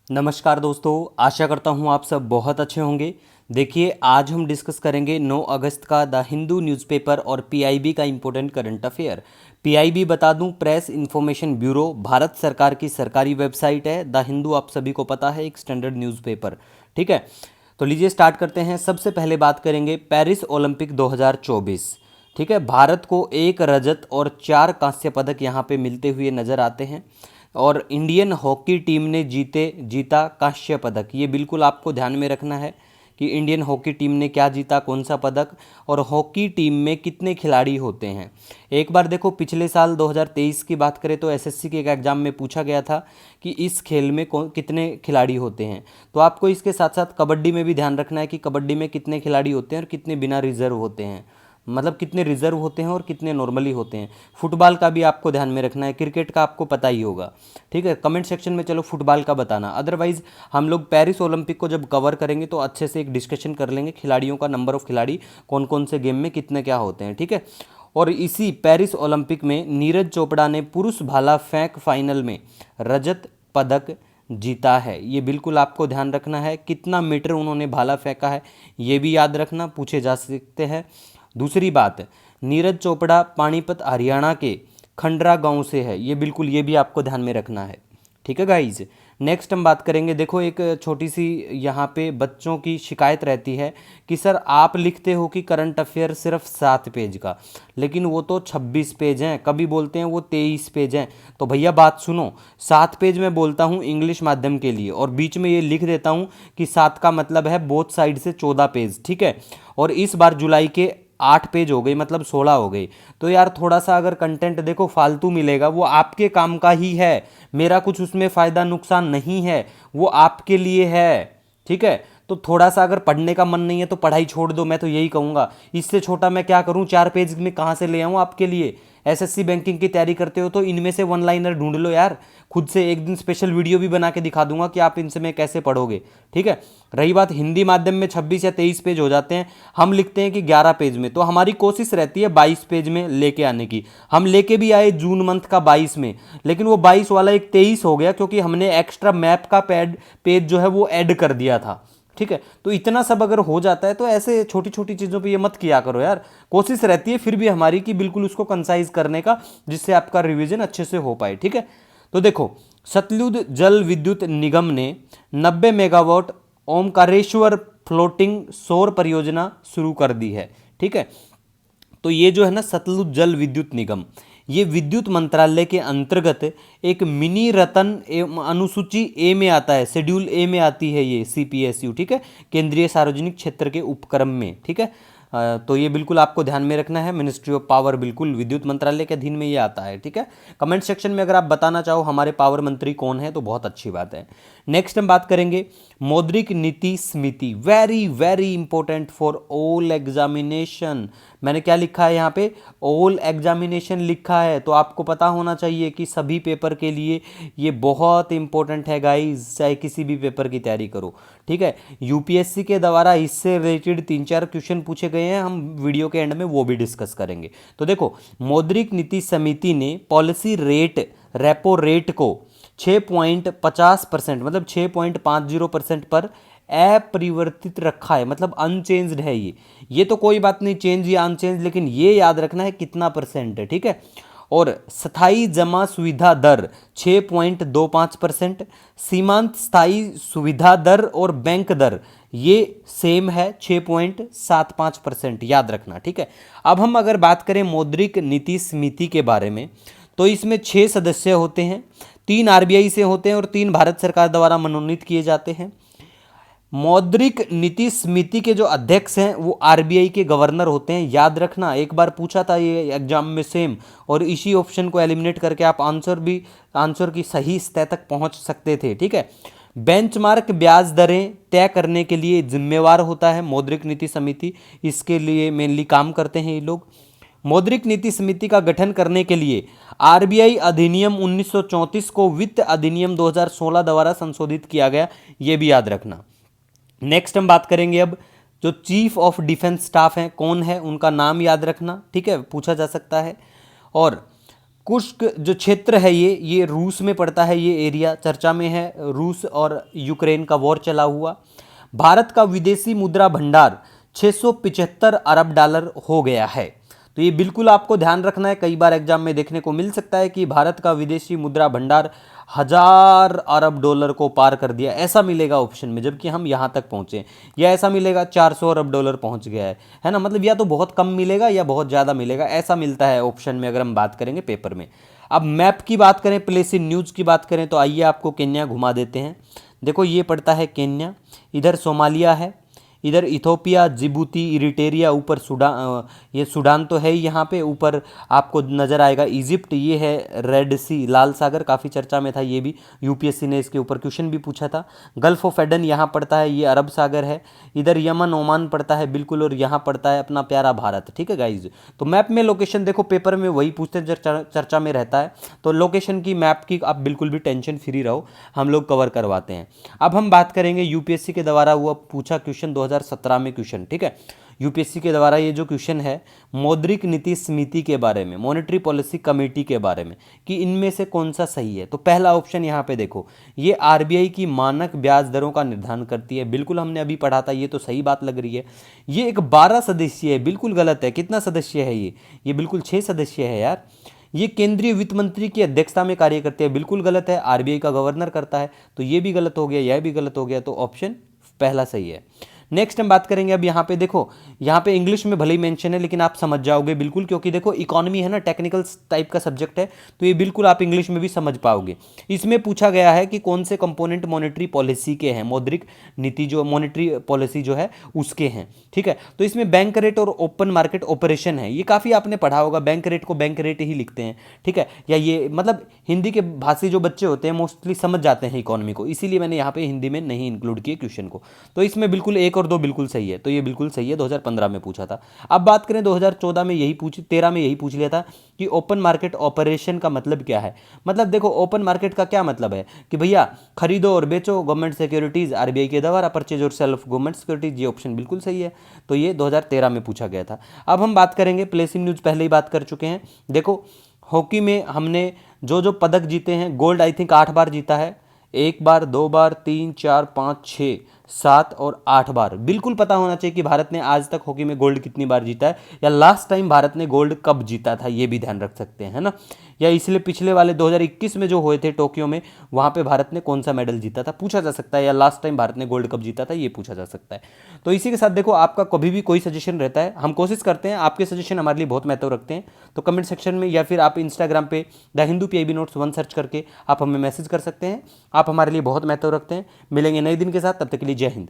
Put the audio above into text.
नमस्कार दोस्तों, आशा करता हूँ आप सब बहुत अच्छे होंगे। देखिए, आज हम डिस्कस करेंगे 9 अगस्त का द हिंदू न्यूज़पेपर और पीआईबी का इम्पोर्टेंट करंट अफेयर। पीआईबी बता दूं, प्रेस इन्फॉर्मेशन ब्यूरो, भारत सरकार की सरकारी वेबसाइट है। द हिंदू आप सभी को पता है, एक स्टैंडर्ड न्यूज़पेपर। ठीक है, तो लीजिए स्टार्ट करते हैं। सबसे पहले बात करेंगे पेरिस ओलंपिक 2024। ठीक है, भारत को 1 रजत और 4 कांस्य पदक यहाँ पे मिलते हुए नजर आते हैं। और इंडियन हॉकी टीम ने जीता कांस्य पदक। ये बिल्कुल आपको ध्यान में रखना है कि इंडियन हॉकी टीम ने क्या जीता, कौन सा पदक, और हॉकी टीम में कितने खिलाड़ी होते हैं। एक बार देखो, पिछले साल 2023 की बात करें तो एसएससी के एक एग्जाम में पूछा गया था कि इस खेल में कितने खिलाड़ी होते हैं। तो आपको इसके साथ साथ कबड्डी में भी ध्यान रखना है कि कबड्डी में कितने खिलाड़ी होते हैं और कितने बिना रिजर्व होते हैं, मतलब कितने रिजर्व होते हैं और कितने नॉर्मली होते हैं। फुटबॉल का भी आपको ध्यान में रखना है, क्रिकेट का आपको पता ही होगा। ठीक है, कमेंट सेक्शन में चलो फुटबॉल का बताना। अदरवाइज हम लोग पेरिस ओलंपिक को जब कवर करेंगे तो अच्छे से एक डिस्कशन कर लेंगे, खिलाड़ियों का नंबर ऑफ खिलाड़ी कौन कौन से गेम में कितने क्या होते हैं। ठीक है, और इसी पेरिस ओलंपिक में नीरज चोपड़ा ने पुरुष भाला फेंक फाइनल में रजत पदक जीता है। ये बिल्कुल आपको ध्यान रखना है। कितना मीटर उन्होंने भाला फेंका है ये भी याद रखना, पूछे जा सकते हैं। दूसरी बात, नीरज चोपड़ा पानीपत हरियाणा के खंडरा गांव से है। ये बिल्कुल, ये भी आपको ध्यान में रखना है। ठीक है गाइज, नेक्स्ट हम बात करेंगे। देखो, एक छोटी सी यहाँ पे बच्चों की शिकायत रहती है कि सर आप लिखते हो कि करंट अफेयर सिर्फ 7 पेज का, लेकिन वो तो 26 पेज हैं। कभी बोलते हैं वो 23 पेज हैं। तो भैया बात सुनो, 7 पेज में बोलता हूँ इंग्लिश माध्यम के लिए, और बीच में ये लिख देता हूँ कि 7 का मतलब है बोथ साइड से 14 पेज। ठीक है, और इस बार जुलाई के 8 पेज हो गई, मतलब 16 हो गई। तो यार थोड़ा सा अगर कंटेंट देखो फालतू मिलेगा, वो आपके काम का ही है, मेरा कुछ उसमें फ़ायदा नुकसान नहीं है, वो आपके लिए है। ठीक है, तो थोड़ा सा अगर पढ़ने का मन नहीं है तो पढ़ाई छोड़ दो, मैं तो यही कहूँगा। इससे छोटा मैं क्या करूँ, 4 पेज में कहाँ से ले आऊँ आपके लिए। एसएससी बैंकिंग की तैयारी करते हो तो इनमें से वन लाइनर ढूंढ लो यार। खुद से एक दिन स्पेशल वीडियो भी बना के दिखा दूंगा कि आप इनसे में कैसे पढ़ोगे। ठीक है, रही बात हिंदी माध्यम में 26 या 23 पेज हो जाते हैं, हम लिखते हैं कि 11 पेज में। तो हमारी कोशिश रहती है 22 पेज में लेके आने की। हम लेके भी आए जून मंथ का 22 में, लेकिन वो 22 वाला एक 23 हो गया क्योंकि हमने एक्स्ट्रा मैप का पेज जो है वो ऐड कर दिया था। ठीक है, तो इतना सब अगर हो जाता है तो ऐसे छोटी छोटी चीज़ों पे ये मत किया करो यार। कोशिश रहती है फिर भी हमारी कि बिल्कुल उसको कंसाइज करने का, जिससे आपका रिवीजन अच्छे से हो पाए। ठीक है, तो देखो, सतलुज जल विद्युत निगम ने 90 मेगावाट ओमकारेश्वर फ्लोटिंग सौर परियोजना शुरू कर दी है। ठीक है, तो ये जो है ना सतलुज जल विद्युत निगम, ये विद्युत मंत्रालय के अंतर्गत एक मिनी रतन अनुसूची ए में आता है, शेड्यूल ए में आती है ये सीपीएसयू। ठीक है, केंद्रीय सार्वजनिक क्षेत्र के उपक्रम में। ठीक है, तो ये बिल्कुल आपको ध्यान में रखना है। मिनिस्ट्री ऑफ पावर बिल्कुल विद्युत मंत्रालय के अधीन में ये आता है। ठीक है, कमेंट सेक्शन में अगर आप बताना चाहो हमारे पावर मंत्री कौन है तो बहुत अच्छी बात है। नेक्स्ट हम बात करेंगे मौद्रिक नीति समिति, very very important for all examination. मैंने क्या लिखा है यहाँ पे, ऑल एग्जामिनेशन लिखा है, तो आपको पता होना चाहिए कि सभी पेपर के लिए ये बहुत इंपॉर्टेंट है गाइज, चाहे किसी भी पेपर की तैयारी करो। ठीक है, यूपीएससी के द्वारा इससे रिलेटेड 3-4 क्वेश्चन पूछे गए हैं, हम वीडियो के एंड में वो भी डिस्कस करेंगे। तो देखो, मौद्रिक नीति समिति ने पॉलिसी रेट, रेपो रेट को 6.50%, मतलब 6.50% पर अपरिवर्तित रखा है, मतलब अनचेंज्ड है ये तो कोई बात नहीं, चेंज या अनचेंज, लेकिन ये याद रखना है कितना परसेंट है। ठीक है, और स्थायी जमा सुविधा दर 6.25%, सीमांत स्थायी सुविधा दर और बैंक दर ये सेम है 6.75%, याद रखना। ठीक है, अब हम अगर बात करें मौद्रिक नीति समिति के बारे में, तो इसमें 6 सदस्य होते हैं, 3 आरबीआई से होते हैं और 3 भारत सरकार द्वारा मनोनीत किए जाते हैं। मौद्रिक नीति समिति के जो अध्यक्ष हैं वो आरबीआई के गवर्नर होते हैं, याद रखना। एक बार पूछा था ये एग्जाम में सेम, और इसी ऑप्शन को एलिमिनेट करके आप आंसर की सही सतह तक पहुंच सकते थे। ठीक है, बेंचमार्क ब्याज दरें तय करने के लिए जिम्मेवार होता है मौद्रिक नीति समिति, इसके लिए मेनली काम करते हैं ये लोग। मौद्रिक नीति समिति का गठन करने के लिए आरबीआई अधिनियम 1934 को वित्त अधिनियम 2016 द्वारा संशोधित किया गया, ये भी याद रखना। नेक्स्ट हम बात करेंगे अब जो चीफ ऑफ डिफेंस स्टाफ हैं कौन है, उनका नाम याद रखना। ठीक है, पूछा जा सकता है। और कुर्स्क जो क्षेत्र है ये रूस में पड़ता है, ये एरिया चर्चा में है, रूस और यूक्रेन का वॉर चला हुआ। भारत का विदेशी मुद्रा भंडार 675 अरब डॉलर हो गया है। तो ये बिल्कुल आपको ध्यान रखना है, कई बार एग्जाम में देखने को मिल सकता है कि भारत का विदेशी मुद्रा भंडार 1000 अरब डॉलर को पार कर दिया, ऐसा मिलेगा ऑप्शन में, जबकि हम यहाँ तक पहुँचे, या ऐसा मिलेगा 400 अरब डॉलर पहुँच गया है ना। मतलब या तो बहुत कम मिलेगा या बहुत ज़्यादा मिलेगा, ऐसा मिलता है ऑप्शन में अगर हम बात करेंगे पेपर में। अब मैप की बात करें, प्लेस इन न्यूज़ की बात करें, तो आइए आपको केन्या घुमा देते हैं। देखो ये पड़ता है केन्या, इधर सोमालिया है, इधर इथोपिया, जिबूती, इरिटेरिया, ऊपर सूडान, ये सूडान तो है ही यहाँ पे, ऊपर आपको नज़र आएगा इजिप्ट, ये है रेड सी, लाल सागर, काफ़ी चर्चा में था ये भी, यूपीएससी ने इसके ऊपर क्वेश्चन भी पूछा था। गल्फ ऑफ एडन यहाँ पड़ता है, ये अरब सागर है, इधर यमन ओमान पड़ता है बिल्कुल, और यहाँ पड़ता है अपना प्यारा भारत। ठीक है गाइज, तो मैप में लोकेशन देखो, पेपर में वही पूछते हैं, चर्चा में रहता है, तो लोकेशन की, मैप की आप बिल्कुल भी टेंशन फ्री रहो, हम लोग कवर करवाते हैं। अब हम बात करेंगे यूपीएससी के द्वारा हुआ पूछा क्वेश्चन 2017 में क्वेश्चन। ठीक है, यूपीएससी के द्वारा ये जो क्वेश्चन है मौद्रिक नीति समिति के बारे में, मॉनेटरी पॉलिसी कमेटी के बारे में, कि इनमें से कौन सा सही है। तो पहला ऑप्शन यहाँ पे देखो, ये आरबीआई की मानक ब्याज दरों का निर्धारण करती है, बिल्कुल हमने अभी पढ़ा था, ये तो सही बात लग रही है। ये एक 12 सदस्यीय है, बिल्कुल गलत है, कितना सदस्य है ये बिल्कुल 6 सदस्य है यार। ये केंद्रीय वित्त मंत्री की अध्यक्षता में कार्य करते हैं, बिल्कुल गलत है, आरबीआई का गवर्नर करता है, तो ये भी गलत हो गया, यह भी गलत हो गया, तो ऑप्शन पहला सही है। नेक्स्ट हम बात करेंगे, अब यहाँ पे देखो, यहाँ पे इंग्लिश में भले ही मेंशन है लेकिन आप समझ जाओगे बिल्कुल, क्योंकि देखो इकोनॉमी है ना, टेक्निकल टाइप का सब्जेक्ट है, तो ये बिल्कुल आप इंग्लिश में भी समझ पाओगे। इसमें पूछा गया है कि कौन से कंपोनेंट मॉनेटरी पॉलिसी के हैं, मौद्रिक नीति जो मॉनेटरी पॉलिसी जो है उसके हैं। ठीक है, तो इसमें बैंक रेट और ओपन मार्केट ऑपरेशन है, ये काफ़ी आपने पढ़ा होगा, बैंक रेट को बैंक रेट ही लिखते हैं। ठीक है, या ये मतलब हिंदी के भाषी जो बच्चे होते हैं मोस्टली समझ जाते हैं इकोनॉमी को, इसीलिए मैंने यहाँ पे हिंदी में नहीं इंक्लूड किए क्वेश्चन को। तो इसमें बिल्कुल 1 और 2 बिल्कुल सही है, तो ये बिल्कुल सही है, 2015 में पूछा था। अब बात करें 2014 में, यही 13 में यही पूछ लिया था कि ओपन मार्केट ऑपरेशन का मतलब क्या है। मतलब देखो ओपन मार्केट का क्या मतलब है कि भैया खरीदो और बेचो गवर्नमेंट सिक्योरिटीज आरबीआई के द्वारा, परचेज और सेल ऑफ गवर्नमेंट सिक्योरिटीज, ये ऑप्शन बिल्कुल सही है, तो ये 2013 में पूछा गया था। अब हम बात करेंगे, प्लेस इन न्यूज़ पहले ही बात कर चुके हैं। देखो हॉकी में हमने जो पदक जीते हैं, गोल्ड आई थिंक 8 बार जीता है, 1 बार, 2 बार, 3, 4, 5, 6, 7 और 8 बार। बिल्कुल पता होना चाहिए कि भारत ने आज तक हॉकी में गोल्ड कितनी बार जीता है, या लास्ट टाइम भारत ने गोल्ड कब जीता था, ये भी ध्यान रख सकते हैं, है ना। या इसलिए पिछले वाले 2021 में जो हुए थे टोक्यो में, वहाँ पे भारत ने कौन सा मेडल जीता था पूछा जा सकता है, या लास्ट टाइम भारत ने गोल्ड कब जीता था ये पूछा जा सकता है। तो इसी के साथ देखो, आपका कभी भी कोई सजेशन रहता है, हम कोशिश करते हैं, आपके सजेशन हमारे लिए बहुत महत्व रखते हैं, तो कमेंट सेक्शन में या फिर आप इंस्टाग्राम पे the Hindu PIB notes 1 search करके आप हमें मैसेज कर सकते हैं। आप हमारे लिए बहुत महत्व रखते हैं। मिलेंगे नए दिन के साथ, तब तक के लिए जय हिंद।